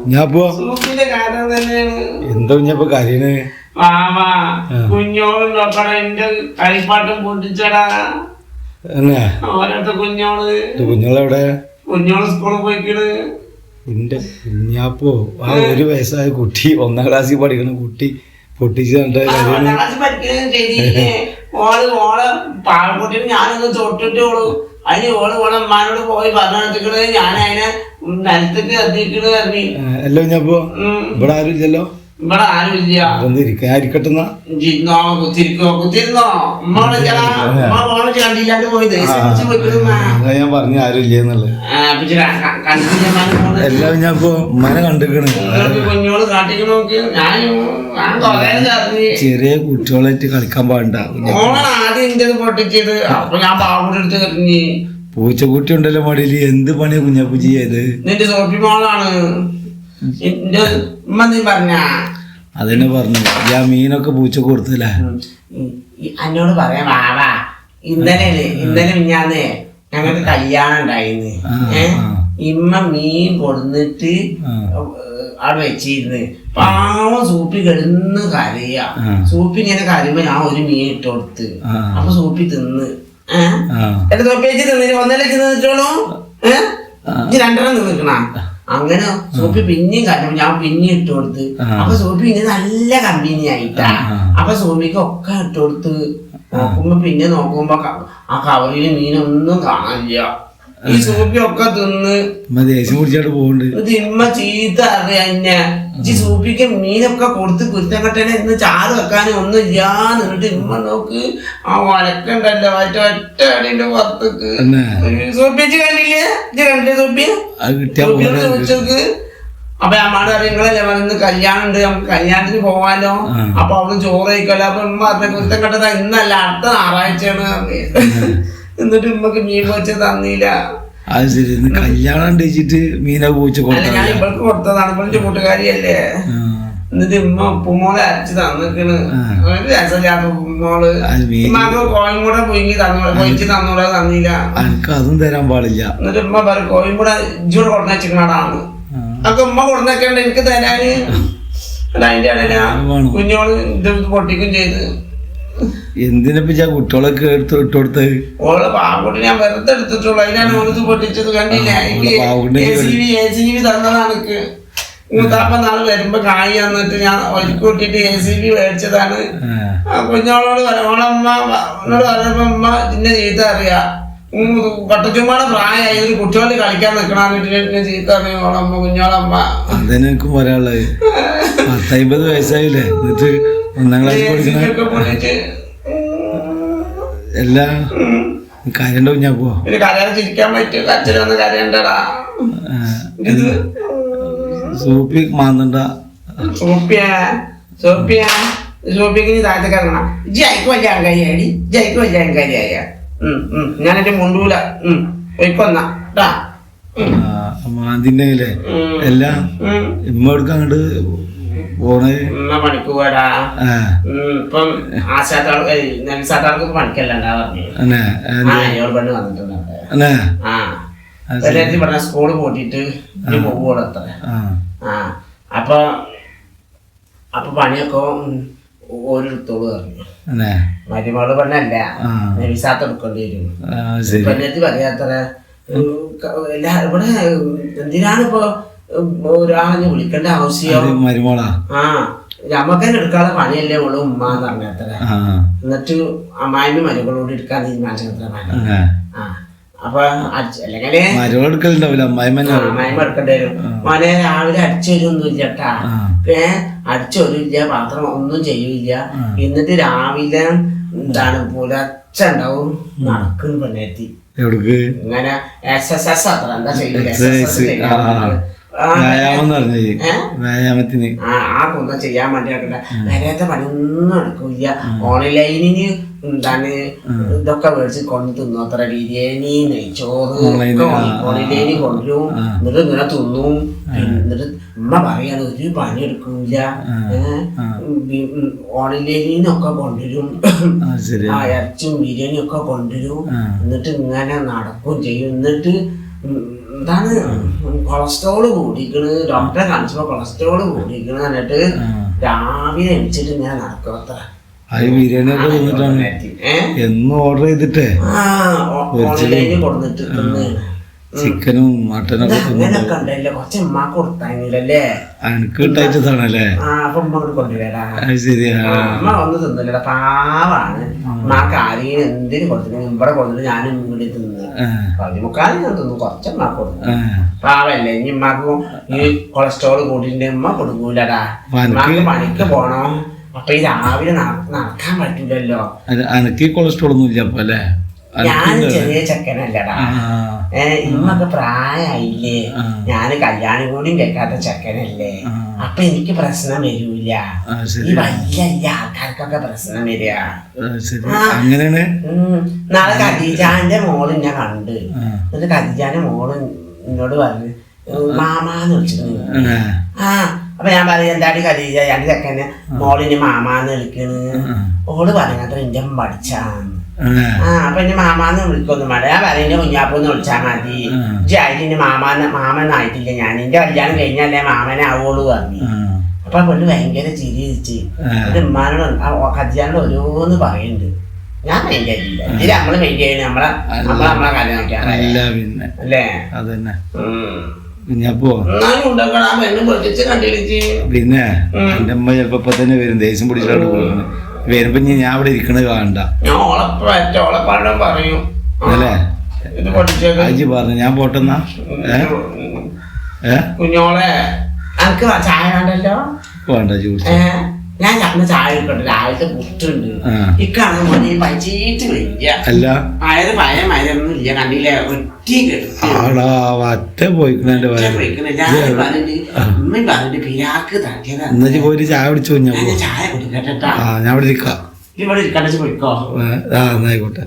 എന്താ കുഞ്ഞപ്പോ കാര്യണ്? കുഞ്ഞോളും നോക്കണ എന്റെ കളിപ്പാട്ടം പൊട്ടിച്ചടാ. കുഞ്ഞോളെവിടെ? കുഞ്ഞോള് സ്കൂളിൽ പോയിക്കണ്. എന്റെ കുഞ്ഞാപ്പോ ആ 1 വയസ്സായ കുട്ടി 1ാം ക്ലാസ്സിൽ പഠിക്കണ കുട്ടി പൊട്ടിച്ച് ഓളെ പാവക്കുട്ടിന് ഞാനൊന്ന് തൊട്ടിട്ടോളൂ. അതിന് ഓളെ അമ്മാനോട് പോയി പറഞ്ഞിട്ട് ഞാൻ അതിനെ നിലത്തേക്ക് എത്തിക്കണ് പറഞ്ഞു. അല്ല കുഞ്ഞാപ്പോ ഇവിടെ ആരും ഇല്ലല്ലോ? ഇവിടെ ആരും ഇല്ല. ഇരിക്കട്ടെന്നാ ഞാൻ പറഞ്ഞു ആരും ഇല്ലെന്നുള്ളത്. എല്ലാം ഞാൻ ഇപ്പൊ ഉമ്മനെ കണ്ടിക്കണ്. ചെറിയ കുട്ടികളായിട്ട് കളിക്കാൻ പാടണ്ട. പൂച്ചക്കുട്ടി ഉണ്ടല്ലോ മടിയില്. എന്ത് പണിയാ കുഞ്ഞാപ്പൂ ചെയ്യത്? നിന്റെ സോപ്പി മോളാണ് അതന്നെ പറഞ്ഞു. ഞാൻ മീനൊക്കെ പൂച്ചക്ക് കൊടുത്തില്ലേ? എന്നോട് പറയാം വാവാ, ഇന്നലെ മിഞ്ഞാന്നേ ഞങ്ങൾക്ക് കല്യാണം ഉണ്ടായിന്ന്. ഇമ്മ മീൻ കൊടുന്നിട്ട് അവിടെ വെച്ചിരുന്ന് പാവം സൂപ്പി കിടന്ന് കരയാ. സൂപ്പി ഇങ്ങനെ കരയുമ്പോ ഞാൻ ഒരു മീൻ ഇട്ട് കൊടുത്ത്. അപ്പൊ സൂപ്പി തിന്ന് എന്റെ തൊപ്പിച്ച് തിന്നിട്ട് 1 ലക്ഷം തിന്നിട്ടോളൂ. 2 തിന്നിക്കണ. അങ്ങനെ സോപ്പി പിന്നെയും കണ്ടു. ഞാൻ പിന്നെ ഇട്ട് കൊടുത്ത്. അപ്പൊ സോപ്പി ഇങ്ങനെ നല്ല കമ്പനി ആയിട്ടാ. അപ്പൊ സോപ്പിക്ക് ഒക്കെ ഇട്ട് കൊടുത്ത് നോക്കുമ്പോ പിന്നെ നോക്കുമ്പോ ആ കവറില് മീനൊന്നും കാണാനില്ല. ഈ സൂപ്പി ഒക്കെ തിന്ന് ദേഷ്യം പിടിച്ചാട്ട് പോകണ്ട്. തിമ്മ ചീത്ത അറിയാ. ഈ സൂപ്പിക്ക് മീനൊക്കെ കൊടുത്ത് കുരുത്തങ്കട്ടനെ ഇന്ന് ചാറ് വെക്കാനും ഒന്നും ഇല്ലാന്ന് എന്നിട്ട് ഇമ്മ നോക്ക് ആ വലക്കുണ്ടല്ലോ ഒറ്റ അടിന്റെ പുറത്തേക്ക്. സൂപ്പിച്ച് കണ്ടില്ലേ? കണ്ടില്ലേ സൂപ്പി? ചോദിച്ചോക്ക്. അപ്പൊ അമ്മാട് അറിയങ്ങളല്ലേ ഇന്ന് കല്യാണം ഉണ്ട്, നമുക്ക് കല്യാണത്തിന് പോവാലോ. അപ്പൊ അവിടെ ചോറ് കഴിക്കല്ലോ. അപ്പൊ ഉമ്മ പറഞ്ഞ കുരുത്തങ്കട്ടതാ ഇന്നല്ല അടുത്ത ഞായറാഴ്ചയാണ്. എന്നിട്ട് ഉമ്മക്ക് മീൻ വെച്ച് തന്നില്ല. അത് ശരി. കല്യാണം ഉണ്ടിച്ചിട്ട് മീനൊക്കെ പോയിച്ച് ഞാൻ ഇവൾക്ക് കൊടുത്തതാണ്. ഇവളുടെ കൂട്ടുകാരിയല്ലേ. എന്നിട്ട് ഉമ്മ ഉപ്പുമോളെ അരച്ച് തന്നിക്കണ്. രസമില്ലാത്ത ഉപ്പുമോള്. ഉമ്മക്ക് കോഴിമുട പൊയിച്ച് തന്നൂടെ തന്നില്ല. എനിക്ക് അതും തരാൻ പാടില്ല. എന്നിട്ട് ഉമ്മ പറയും കോഴിമുട ഇജ്ജോട് കൊടുന്ന വെച്ചിക്കണാടാണ്. അതൊക്കെ ഉമ്മ കൊടുന്നൊക്കെയുണ്ട് എനിക്ക് തരാന്. അതിന്റെ ഇടയില കുഞ്ഞോള് ഇത് പൊട്ടിക്കും ചെയ്ത്. എന്തിനപ്പ കുട്ടികളൊക്കെ എടുത്ത് ഇട്ടുകൊടുത്ത്? ഓള് പാവക്കുട്ടി ഞാൻ വെറുതെ എടുത്തിട്ടുള്ളൂ. അതിനാണ് ഓളത് പൊട്ടിച്ചത്. കണ്ടില്ലേ? ACV തന്നതാണ്. മൂത്താപ്പ നാള് വരുമ്പോ കായ് തന്നിട്ട് ഞാൻ ഒരുക്കൂട്ടിട്ട് ACV മേടിച്ചതാണ്. കുഞ്ഞോളോട് ഓളമ്മ എന്നോട് പറഞ്ഞപ്പോ ഉമ്മ ഇന്നെ ചീത്ത അറിയാ. കട്ടച്ചുമ്മാടെ പ്രായമായി ഒരു കുട്ടികളോട് കളിക്കാൻ നിക്കണ ചീത്ത അറിയാം ഓളമ്മ കുഞ്ഞോളമ്മ. അതന്നെ എനിക്കും പറയാനുള്ളത്. 50 വയസ്സായില്ലേ? എന്നിട്ട് 1ാം ക്ലാസ്സിൽ പഠിക്കണ എല്ലാ കരണ്ട കുഞ്ഞാപ്പോ ചിരിക്കാൻ പറ്റും. അച്ഛൻ വന്ന് കരയണ്ടടാ. സൂപ്പി മാന്നണ്ട. സോപ്പിക്ക് നീ താഴത്തേക്ക് ഇറങ്ങണം. ജയിക്ക് വലിയ ആൾക്കാരിയായി. ജയിക്ക് വലിയ ആൾക്കാരിയായ ഞാനെന്റെ മുണ്ടൂല പോയിക്കൊന്നാ മാന്തിന്റെ എല്ലാം ഇമ്മ എടുക്കാൻ അങ്ങോട്ട് പോണേ. പണിക്ക് പോടാ. ഇപ്പം ആശാത്താൾക്ക് പണിക്കല്ല പെണ്ണ് വന്നിട്ടുണ്ട്. പറഞ്ഞ സ്കൂള് പോട്ടിട്ട് പോവുള്ളൂ അത്ര. അപ്പൊ പണിയൊക്കെ ഓരോരുത്തോള് പറഞ്ഞു. മരുമകള് പെണ്ണല്ല, നബിസാത്ത് എടുക്കേണ്ടി വരും. പെണ്ണെത്തി പറയാത്ര ഇവിടെ എന്തിനാണ് ഇപ്പൊ ഒരാളെ വിളിക്കേണ്ട ആവശ്യം? മരുമോളാ? നമ്മക്കന്നെ എടുക്കാതെ പണിയല്ലേ ഉള്ളു ഉമ്മാന്ന് പറഞ്ഞത്ര. എന്നിട്ട് അമ്മായിമ്മ മരുമകളോട് എടുക്കാൻ തീരുമാനിച്ചത്ര. അപ്പൊ അല്ലെങ്കിൽ അമ്മായിമ്മ എടുക്കേണ്ടി വരും. മോനെ രാവിലെ അടിച്ചൊരൊന്നും ഇല്ലട്ടാ. അടിച്ചൊരില്ല, പാത്രം ഒന്നും ചെയ്യില്ല. എന്നിട്ട് രാവിലെ എന്താണ് പുലർച്ച ഉണ്ടാവും നടക്കും പെണ്ണെത്തി. ഇങ്ങനെ SSS അത്ര എന്താ ചെയ്യുന്നത് വ്യായാമത്തിന് ആ കുന്ന ചെയ്യാൻ വേണ്ടി നടക്കണ്ട. വരാത്ത പണിയൊന്നും നടക്കില്ല. ഓൺലൈനിന് എന്താണ് ഇതൊക്കെ മേടിച്ച് കൊണ്ട് തിന്നു. അത്ര ബിരിയാണി നെയ്ച്ചോറ് ഓൺലൈനി കൊണ്ടുവരും. എന്നിട്ട് ഇങ്ങനെ തിന്നും. എന്നിട്ട് ഉമ്മ പറയാണ് ഒരു പണി എടുക്കൂല. ഓൺലൈനിന്നൊക്കെ കൊണ്ടുവരും. ഇറച്ചും ബിരിയാണി ഒക്കെ കൊണ്ടുവരും. എന്നിട്ട് ഇങ്ങനെ നടക്കും ചെയ്യും. എന്നിട്ട് എന്താണ് കൊളസ്ട്രോള് കൂടിക്കണ്, ഡോക്ടറെ കാണിച്ചപ്പോ കൊളസ്ട്രോള് കൂടിക്കണ് എന്നിട്ട് രാവിലെ എണിച്ചിട്ട് ഇങ്ങനെ നടക്കത്ര. അത് ബിരിയാണി ഒക്കെ തിന്നിട്ടാണ് എന്നും ഓർഡർ ചെയ്തിട്ടേ ഓൺലൈനിൽ കൊടുത്തിട്ട് തിന്ന് ചിക്കനും മട്ടനൊക്കെ അങ്ങനൊക്കെ ഉണ്ടല്ലോ. കുറച്ച് ഉമ്മാക്ക് കൊടുത്തായിരുന്നില്ലല്ലേ? എനിക്ക് കിട്ടായിട്ടതാണല്ലേ? അപ്പൊ ഉമ്മ കൂടി കൊണ്ടുവരാ. അത് ശരിയാ. ഉമ്മ ഒന്നും തിന്നില്ലടാ, പാവാണ്. ഉമ്മാക്ക് ആരെയും എന്തിനു കൊടുത്തിട്ട് ഇവിടെ കൊടുത്തിട്ട് ഞാനും ഇങ്ങോട്ട് തിന്ന് 13 ഞാൻ തിന്നു, കുറച്ച് ഉമ്മാക്ക് കൊടുത്തു. പാവല്ലേ. ഇനി ഉമ്മാക്കും ഈ കൊളസ്ട്രോൾ കൂടിന്റെ ഉമ്മ കൊടുക്കൂലടാ. ഉമ്മാക്ക് പണിക്ക് പോണോ, അപ്പൊ ഈ രാവിലെ നടക്കാൻ പറ്റൂലല്ലോ. എനിക്ക് കൊളസ്ട്രോൾ ഒന്നും ഇല്ല അപ്പൊ അല്ലേ? ഞാൻ ചെറിയ ചെക്കനല്ലടാ, ഇന്നൊക്കെ പ്രായമായില്ലേ, ഞാന് കല്യാണം കൂടിയും കേൾക്കാത്ത ചെക്കനല്ലേ, അപ്പൊ എനിക്ക് പ്രശ്നം വരൂല. ഈ വലിയ ആൾക്കാർക്കൊക്കെ പ്രശ്നം വരിക. അങ്ങനെയാണ്. നാളെ ഖദീജാന്റെ മോള് എന്നെ കണ്ട്, എന്നിട്ട് ഖദീജാന്റെ മോള് എന്നോട് പറഞ്ഞു മാമാന്ന് വിളിച്ചിട്ടുണ്ട്. അപ്പൊ ഞാൻ പറയും എന്താടി ഖദീജ എന്റെ ചെക്കന് മോളിന് മാമാന്ന് വിളിക്കണ്. ഓള് പറഞ്ഞത്ര എന്റെ പഠിച്ചാന്ന്. അപ്പൊ എന്റെ മാമാന്ന് വിളിക്കൊന്നും വേണ്ട, ഞാൻ പറയുന്ന കുഞ്ഞാപ്പൊന്ന് വിളിച്ചാൽ മതി. ജായിട്ട് എന്റെ മാമനായിട്ടില്ല, ഞാൻ എന്റെ കല്യാണം കഴിഞ്ഞാലേ മാമനെ ആവുള്ളൂ പറഞ്ഞു. അപ്പൊ പെണ്ണ് ഭയങ്കര ചിരി ചിരിച്ച് എന്റെ ഉമ്മാനോട് ഖദീജാനോട് ഓരോന്ന് പറയുന്നുണ്ട്. ഞാൻ മെയിൻ ചെയ്യില്ല, ഇതിൽ നമ്മള് മെയിൻ ചെയ്യണേ നമ്മളെ കല്യാണം നോക്കിയാ അല്ലേ? അതന്നെ. പിന്നെ എന്റെ അമ്മ ചിലപ്പോ തന്നെ വരും, ദേഷ്യം പിടിച്ചിട്ട് പോകുന്നു. വരുമ്പോ ഞാൻ അവിടെ ഇരിക്കണത് കാണണ്ട അല്ലേ? അജി പറഞ്ഞു ഞാൻ പോട്ടെന്നാ. കുഞ്ഞോളെ എനിക്ക് ചായ വേണ്ടല്ലോ? വേണ്ട ജ്യൂസ്. ഞാൻ ചായ ചായ എടുക്കട്ടെ, രാവിലത്തെ പുട്ടുണ്ട് ഇക്കാണ് മോനെ പച്ചീട്ട് വയ്യ. അല്ല അതായത് പഴയ മരൊന്നും ഇല്ല, കണ്ടില്ലേ? ആടാ ഒറ്റ പോയിക്കണ പറഞ്ഞിട്ട് പിരാക്ക് തട്ടിയതാ. എന്നിട്ട് പോയിട്ട് ചായ കുടിച്ചു. ചായ കുടിക്കട്ടെ, ഞാൻ ഇവിടെ ഇരിക്കാം. ഇവിടെ ഇരിക്കട്ടെ, പോയിക്കോ. എന്നായിക്കോട്ടെ.